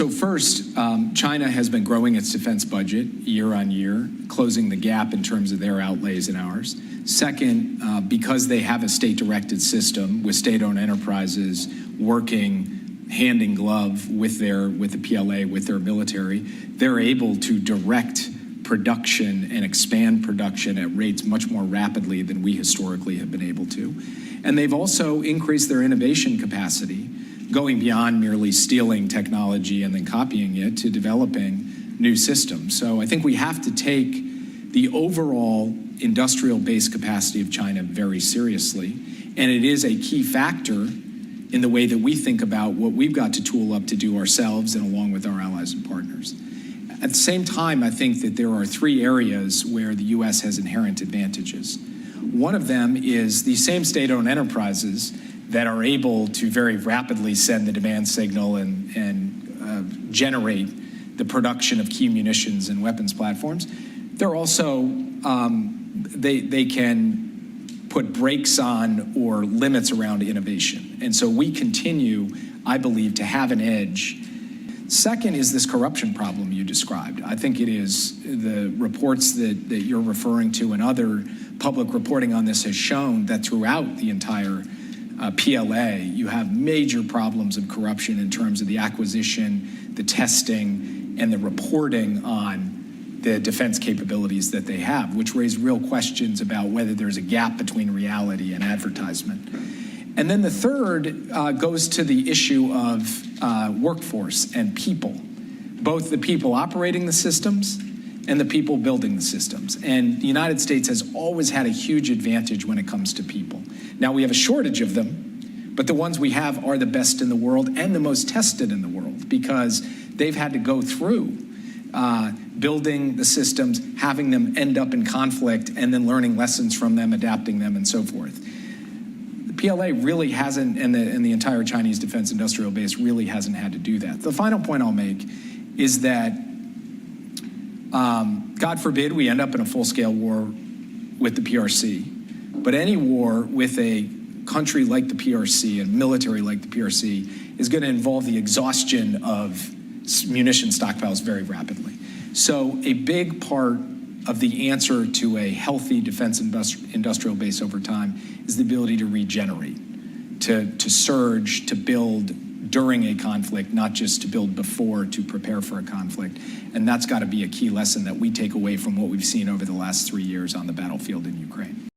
So first, China has been growing its defense budget year on year, closing the gap in terms of their outlays and ours. Second, because they have a state-directed system with state-owned enterprises working hand in glove with the PLA, with their military, they're able to direct production and expand production at rates much more rapidly than we historically have been able to. And they've also increased their innovation capacity, going beyond merely stealing technology and then copying it to developing new systems. So I think we have to take the overall industrial base capacity of China very seriously. And it is a key factor in the way that we think about what we've got to tool up to do ourselves and along with our allies and partners. At the same time, I think that there are three areas where the U.S. has inherent advantages. One of them is the same state-owned enterprises that are able to very rapidly send the demand signal and generate the production of key munitions and weapons platforms. They're also, they can put brakes on or limits around innovation. And so we continue, I believe, to have an edge. Second is this corruption problem you described. I think it is the reports that you're referring to and other public reporting on this has shown that throughout the entire PLA, you have major problems of corruption in terms of the acquisition, the testing, and the reporting on the defense capabilities that they have, which raise real questions about whether there's a gap between reality and advertisement. And then the third goes to the issue of workforce and people, both the people operating the systems and the people building the systems. And the United States has always had a huge advantage when it comes to people. Now we have a shortage of them, but the ones we have are the best in the world and the most tested in the world because they've had to go through building the systems, having them end up in conflict, and then learning lessons from them, adapting them, and so forth. The PLA really hasn't, and the entire Chinese defense industrial base really hasn't had to do that. The final point I'll make is that, God forbid we end up in a full-scale war with the PRC, but any war with a country like the PRC and military like the PRC is going to involve the exhaustion of munition stockpiles very rapidly. So a big part of the answer to a healthy defense industrial base over time is the ability to regenerate, to surge, to build during a conflict, not just to build before to prepare for a conflict. And that's got to be a key lesson that we take away from what we've seen over the last 3 years on the battlefield in Ukraine.